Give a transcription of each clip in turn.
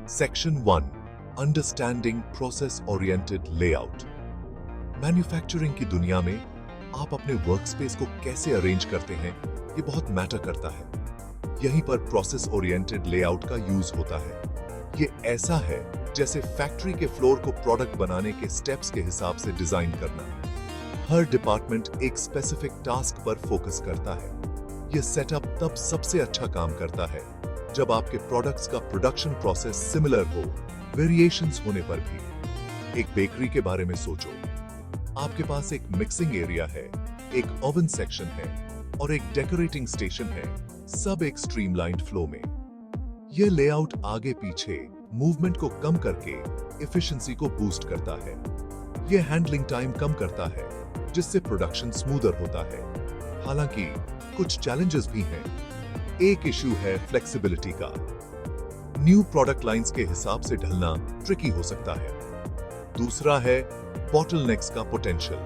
Section 1 understanding process oriented layout. Manufacturing की दुनिया में आप अपने वर्कस्पेस को कैसे अरेंज करते हैं, ये बहुत मैटर करता है। यहीं पर प्रोसेस ओरिएंटेड लेआउट का यूज होता है। ये ऐसा है जैसे फैक्ट्री के फ्लोर को प्रोडक्ट बनाने के स्टेप्स के हिसाब से डिजाइन करना। हर डिपार्टमेंट एक स्पेसिफिक टास्क पर फोकस करता है। यह सेटअप तब सबसे अच्छा काम करता है जब आपके प्रोडक्ट्स का प्रोडक्शन प्रोसेस सिमिलर हो, वेरिएशंस होने पर भी। एक बेकरी के बारे में सोचो। आपके पास एक मिक्सिंग एरिया है, एक ओवन सेक्शन है और एक डेकोरेटिंग स्टेशन है, सब एक स्ट्रीमलाइंड फ्लो में। यह लेआउट आगे पीछे मूवमेंट को कम करके एफिशिएंसी को बूस्ट करता है। यह हैंडलिंग टाइम कम करता है, जिससे प्रोडक्शन स्मूदर होता है। हालांकि कुछ चैलेंजेस भी हैं। एक इशू है फ्लेक्सिबिलिटी का। न्यू प्रोडक्ट लाइंस के हिसाब से ढलना ट्रिकी हो सकता है। दूसरा है बॉटलनेक्स का पोटेंशियल।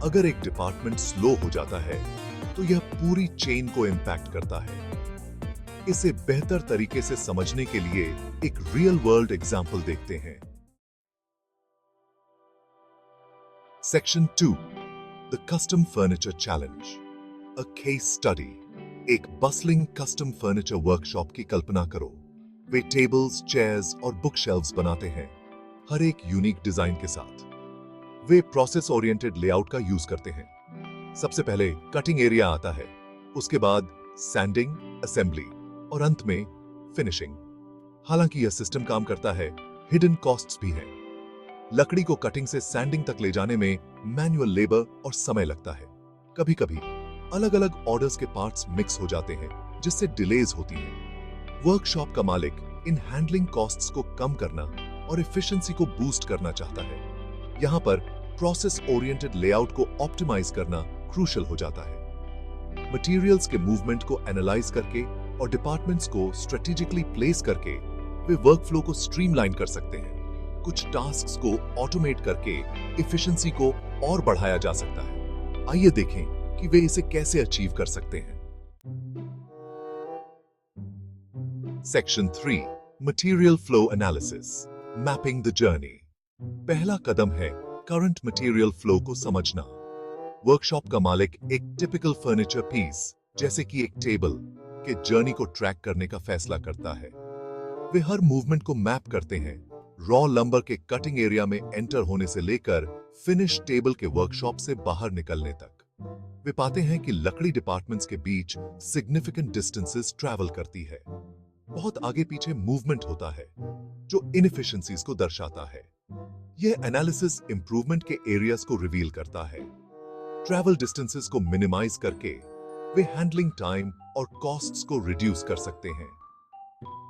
अगर एक डिपार्टमेंट स्लो हो जाता है तो यह पूरी चेन को इंपैक्ट करता है। इसे बेहतर तरीके से समझने के लिए एक रियल वर्ल्ड एग्जांपल देखते हैं। Section 2 the custom furniture challenge, a case study. एक बसलिंग कस्टम फर्नीचर वर्कशॉप की कल्पना करो। वे टेबल्स, चेयर्स और बुक शेल्व्स बनाते हैं, हर एक यूनिक डिजाइन के साथ। वे प्रोसेस ओरिएंटेड लेआउट का यूज करते हैं। सबसे पहले कटिंग एरिया आता है, उसके बाद सैंडिंग, असेंबली और अंत में फिनिशिंग। हालांकि यह सिस्टम काम करता है, हिडन कॉस्ट्स भी हैं। लकड़ी को कटिंग से सैंडिंग तक ले जाने में मैनुअल लेबर और समय लगता है। कभी-कभी अलग अलग ऑर्डर्स के पार्ट्स मिक्स हो जाते हैं, जिससे डिलेज होती हैं। वर्कशॉप का मालिक इन हैंडलिंग कॉस्ट्स को कम करना और एफिशिएंसी को बूस्ट करना चाहता है। यहां पर प्रोसेस ओरिएंटेड लेआउट को ऑप्टिमाइज करना क्रूशियल हो जाता है। मटेरियल्स के मूवमेंट को एनालाइज करके और डिपार्टमेंट्स को स्ट्रेटेजिकली प्लेस करके वे वर्कफ्लो को स्ट्रीमलाइन कर सकते हैं। कुछ टास्क्स को ऑटोमेट करके एफिशिएंसी को और बढ़ाया जा सकता है। आइए देखें कि वे इसे कैसे अचीव कर सकते हैं। Section 3 material flow analysis, mapping the journey. पहला कदम है करंट मटेरियल फ्लो को समझना। वर्कशॉप का मालिक एक टिपिकल फर्नीचर पीस, जैसे कि एक टेबल, के जर्नी को ट्रैक करने का फैसला करता है। वे हर मूवमेंट को मैप करते हैं, रॉ लंबर के कटिंग एरिया में एंटर होने से लेकर फिनिश टेबल के वर्कशॉप से बाहर निकलने तक। वे पाते हैं कि लकड़ी डिपार्टमेंट्स के बीच सिग्निफिकेंट डिस्टेंसेस ट्रैवल करती है। बहुत आगे पीछे मूवमेंट होता है, जो इनएफिशिएंसीज को दर्शाता है। यह एनालिसिस इंप्रूवमेंट के एरियाज को रिवील करता है। ट्रैवल डिस्टेंसेस को मिनिमाइज करके वे हैंडलिंग टाइम और कॉस्ट्स को रिड्यूस कर सकते हैं।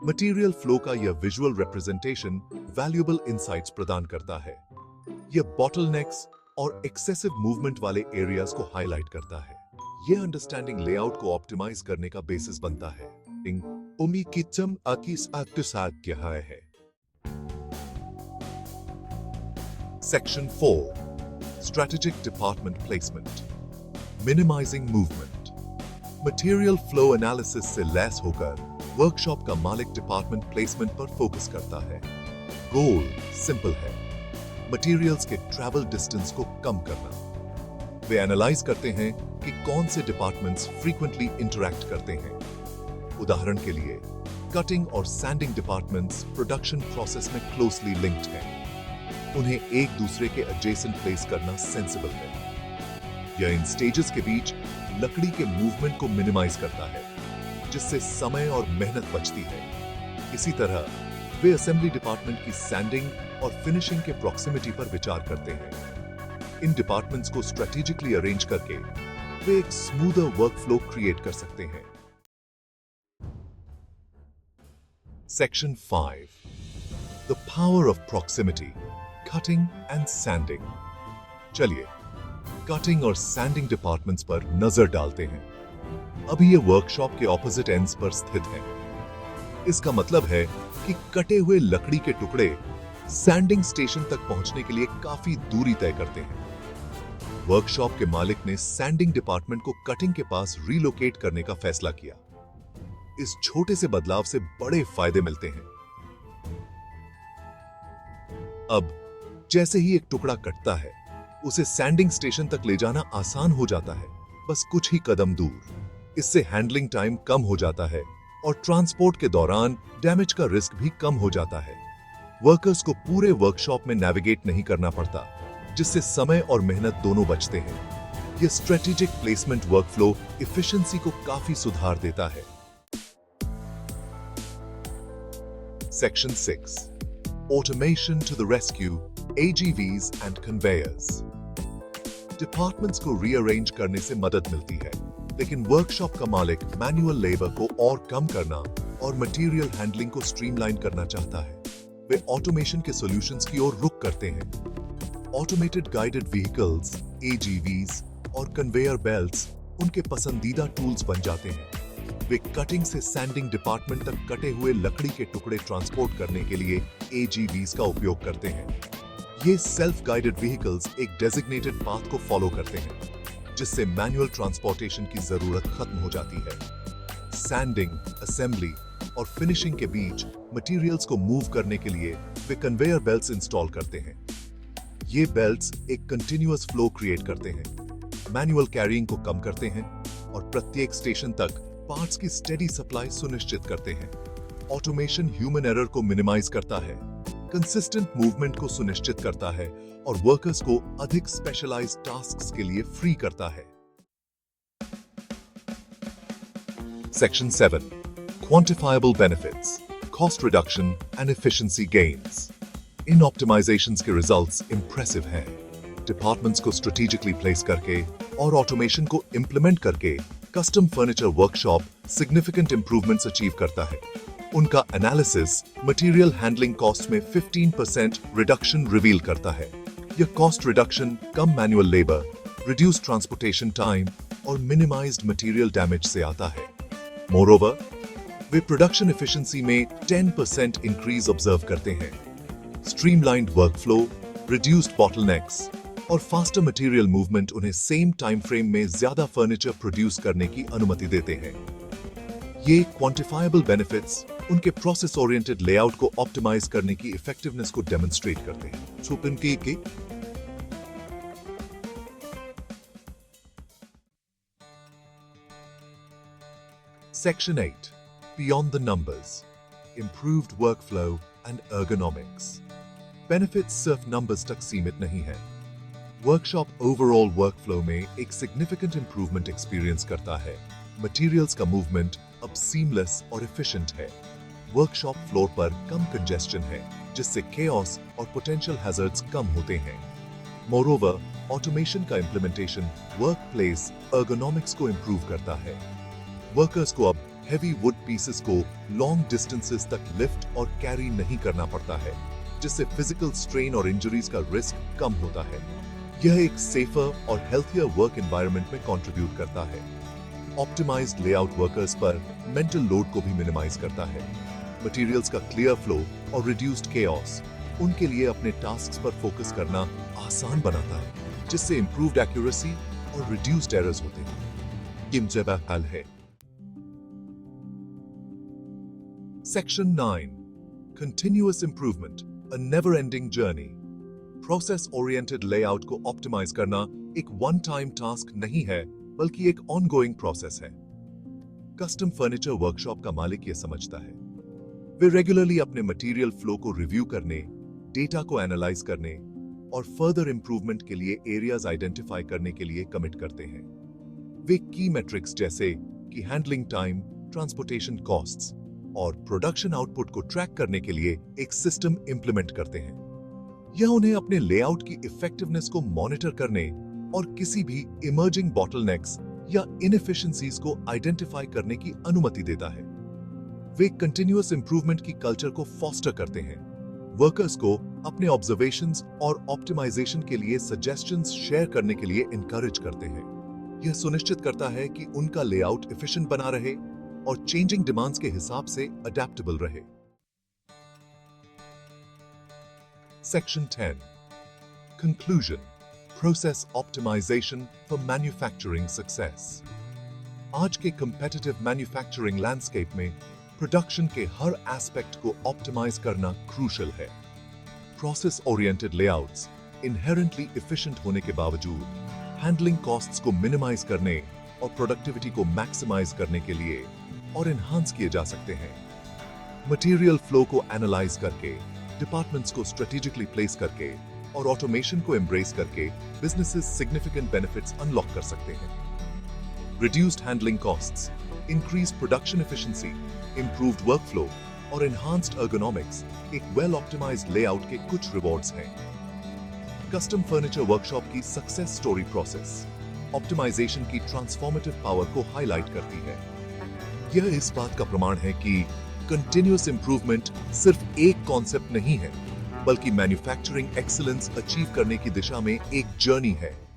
मटेरियल फ्लो का यह विजुअल रिप्रेजेंटेशन वैल्यूएबल इंसाइट्स प्रदान करता है। यह बॉटलनेक्स और एक्सेसिव मूवमेंट वाले एरियाज को हाईलाइट करता है। यह अंडरस्टैंडिंग लेआउट को ऑप्टिमाइज करने का बेसिस बनता है। उम्मीकिचम आकिस आत्साध्य है। Section 4 strategic department placement, minimizing movement. Material flow analysis से लैस होकर वर्कशॉप का मालिक डिपार्टमेंट प्लेसमेंट पर फोकस करता है। गोल सिंपल है, मटेरियल्स के ट्रैवल डिस्टेंस को कम करना। वे एनालाइज करते हैं कि कौन से डिपार्टमेंट्स फ्रीक्वेंटली इंटरैक्ट करते हैं। उदाहरण के लिए कटिंग और सैंडिंग डिपार्टमेंट्स प्रोडक्शन प्रोसेस में क्लोजली लिंक्ड हैं। उन्हें एक दूसरे के एडजेसेंट प्लेस करना सेंसिबल है। यह इन स्टेजेस के बीच लकड़ी के मूवमेंट को मिनिमाइज करता है, जिससे समय और मेहनत बचती है। इसी तरह वे असेंबली डिपार्टमेंट की सैंडिंग और फिनिशिंग के प्रॉक्सिमिटी पर विचार करते हैं। इन डिपार्टमेंट्स को स्ट्रेटेजिकली अरेंज करके वे एक स्मूदर वर्कफ्लो क्रिएट कर सकते हैं। Section 5 the power of proximity, cutting and sending. चलिए कटिंग और सैंडिंग डिपार्टमेंट्स पर नजर डालते हैं। अभी ये वर्कशॉप के ऑपोजिट एंड्स पर स्थित है। इसका मतलब है कि कटे हुए लकड़ी के टुकड़े सैंडिंग स्टेशन तक पहुंचने के लिए काफी दूरी तय करते हैं। वर्कशॉप के मालिक ने सैंडिंग डिपार्टमेंट को कटिंग के पास रीलोकेट करने का फैसला किया। इस छोटे से बदलाव से बड़े फायदे मिलते हैं। अब जैसे ही एक टुकड़ा कटता है, उसे सैंडिंग स्टेशन तक ले जाना आसान हो जाता है, बस कुछ ही कदम दूर। इससे हैंडलिंग टाइम कम हो जाता है और ट्रांसपोर्ट के दौरान डैमेज का रिस्क भी कम हो जाता है। वर्कर्स को पूरे वर्कशॉप में नेविगेट नहीं करना पड़ता, जिससे समय और मेहनत दोनों बचते हैं। यह स्ट्रेटेजिक प्लेसमेंट वर्कफ्लो एफिशिएंसी को काफी सुधार देता है। Section 6 automation to the rescue AGVs and conveyors। Departments को रीअरेंज करने से मदद मिलती है, लेकिन वर्कशॉप का मालिक मैनुअल लेबर को और कम करना और मटेरियल हैंडलिंग को स्ट्रीमलाइन करना चाहता है। वे ऑटोमेशन के सॉल्यूशंस की ओर रुख करते हैं। ऑटोमेटेड गाइडेड व्हीकल्स, AGVs और कन्वेयर बेल्ट्स उनके पसंदीदा टूल्स बन जाते हैं। वे कटिंग से सैंडिंग डिपार्टमेंट तक कटे हुए लकड़ी के टुकड़े ट्रांसपोर्ट करने के लिए AGVs का उपयोग करते हैं। ये सेल्फ गाइडेड व्हीकल्स एक डेजिग्नेटेड पाथ को फॉलो करते हैं, जिससे मैनुअल ट्रांसपोर्टेशन की जरूरत खत्म हो जाती है। सैंडिंग, असेंबली और फिनिशिंग के बीच मटेरियल्स को मूव करने के लिए वे कन्वेयर बेल्ट्स इंस्टॉल करते हैं। ये बेल्ट्स एक कंटिन्यूअस फ्लो क्रिएट करते हैं, मैनुअल कैरिंग को कम करते हैं और प्रत्येक स्टेशन तक पार्ट्स की स्टेडी सप्लाई सुनिश्चित करते हैं। ऑटोमेशन ह्यूमन एरर को मिनिमाइज करता है, कंसिस्टेंट मूवमेंट को सुनिश्चित करता है और वर्कर्स को अधिक स्पेशलाइज्ड टास्क्स के लिए फ्री करता है। Section 7 quantifiable benefits, cost reduction and efficiency gains. In optimisations के रिजल्ट्स इंप्रेसिव हैं। डिपार्टमेंट्स को स्ट्रेटेजिकली प्लेस करके और ऑटोमेशन को इंप्लीमेंट करके custom furniture workshop significant improvements achieve करता है। उनका एनालिसिस मटेरियल हैंडलिंग कॉस्ट में 15% रिडक्शन रिवील करता है। यह कॉस्ट रिडक्शन कम manual labour, reduced transportation time और मिनिमाइज्ड मटेरियल डैमेज से आता है। मोरओवर, वे प्रोडक्शन एफिशिएंसी में 10% इंक्रीज ऑब्जर्व करते हैं। स्ट्रीमलाइंड वर्कफ्लो, रिड्यूस्ड बॉटलनेक्स और फास्टर मटेरियल मूवमेंट उन्हें सेम टाइम फ्रेम में ज्यादा फर्नीचर प्रोड्यूस करने की अनुमति देते हैं। ये क्वांटिफाइबल बेनिफिट्स उनके प्रोसेस ओरिएंटेड लेआउट को ऑप्टिमाइज करने की इफेक्टिवनेस को डेमोन्स्ट्रेट करते हैं। Section 8 beyond the numbers, improved workflow and ergonomics. Benefits सिर्फ नंबर्स तक सीमित नहीं है। वर्कशॉप ओवरऑल वर्कफ्लो में एक सिग्निफिकेंट इंप्रूवमेंट एक्सपीरियंस करता है। मटेरियल्स का मूवमेंट अब सीमलेस और एफिशिएंट है। वर्कशॉप फ्लोर पर कम कंजेस्शन है, जिससे केओस और पोटेंशियल हैजर्ड्स कम होते हैं। मोरओवर, ऑटोमेशन का इंप्लीमेंटेशन वर्कप्लेस एर्गोनॉमिक्स को इंप्रूव करता है। वर्कर्स को अब हेवी वुड पीसेस को लॉन्ग डिस्टेंसेस तक लिफ्ट और कैरी नहीं करना पड़ता है, जिससे फिजिकल स्ट्रेन और इंजरीज का रिस्क कम होता है। यह एक सेफर और हेल्थियर वर्क एनवायरनमेंट में कंट्रीब्यूट करता है। ऑप्टिमाइज्ड लेआउट वर्कर्स पर मेंटल लोड को भी मिनिमाइज करता है। मटेरियल्स का क्लियर फ्लो और रिड्यूस्ड केओस उनके लिए अपने टास्क्स पर फोकस करना आसान बनाता है, जिससे इंप्रूव्ड एक्यूरेसी और रिड्यूस्ड एरर्स होते हैं। किमजेबा हल है। Section 9 continuous improvement, a never ending journey. Process oriented layout को ऑप्टिमाइज करना एक वन टाइम टास्क नहीं है, बल्कि एक ऑनगोइंग प्रोसेस है। कस्टम फर्नीचर वर्कशॉप का मालिक यह समझता है। वे रेगुलरली अपने मटेरियल फ्लो को रिव्यू करने, डेटा को एनालाइज करने और फर्दर इंप्रूवमेंट के लिए एरियाज आइडेंटिफाई करने के लिए कमिट करते हैं। वे की मैट्रिक्स जैसे कि हैंडलिंग टाइम, ट्रांसपोर्टेशन कॉस्ट्स और प्रोडक्शन आउटपुट को ट्रैक करने के लिए एक सिस्टम इंप्लीमेंट करते हैं। यह उन्हें अपने लेआउट की इफेक्टिवनेस को मॉनिटर करने और किसी भी इमर्जिंग बॉटलनेक्स या इनएफिशिएंसीज को आइडेंटिफाई करने की अनुमति देता है। वे कंटिन्यूअस इंप्रूवमेंट की कल्चर को फॉस्टर करते हैं। वर्कर्स को अपने ऑब्जर्वेशंस और ऑप्टिमाइजेशन के लिए सजेशंस शेयर करने के लिए इनकरेज करते हैं। यह सुनिश्चित करता है कि उनका लेआउट एफिशिएंट बना रहे और चेंजिंग डिमांड्स के हिसाब से अडेप्टेबल रहे। Section 10 conclusion, process optimization for manufacturing success. आज के कंपेटिटिव मैन्युफैक्चरिंग लैंडस्केप में प्रोडक्शन के हर एस्पेक्ट को ऑप्टिमाइज करना क्रूशियल है। Process oriented layouts inherently efficient होने के बावजूद हैंडलिंग कॉस्ट्स को मिनिमाइज करने और प्रोडक्टिविटी को मैक्सिमाइज करने के लिए और एनहांस किए जा सकते हैं। मटेरियल फ्लो को एनालाइज करके, डिपार्टमेंट्स को स्ट्रेटेजिकली प्लेस करके और ऑटोमेशन को एम्ब्रेस करके बिजनेसेस सिग्निफिकेंट बेनिफिट्स अनलॉक कर सकते हैं। Reduced handling costs, increased production efficiency, improved workflow और एनहांस्ड एर्गोनॉमिक्स एक वेल ऑप्टिमाइज्ड लेआउट के कुछ रिवॉर्ड्स हैं। कस्टम फर्नीचर वर्कशॉप की सक्सेस स्टोरी प्रोसेस ऑप्टिमाइजेशन की ट्रांसफॉर्मेटिव पावर को हाईलाइट करती है। यह इस बात का प्रमाण है कि कंटिन्यूअस इंप्रूवमेंट सिर्फ एक कॉन्सेप्ट नहीं है, बल्कि मैन्युफैक्चरिंग एक्सीलेंस अचीव करने की दिशा में एक जर्नी है।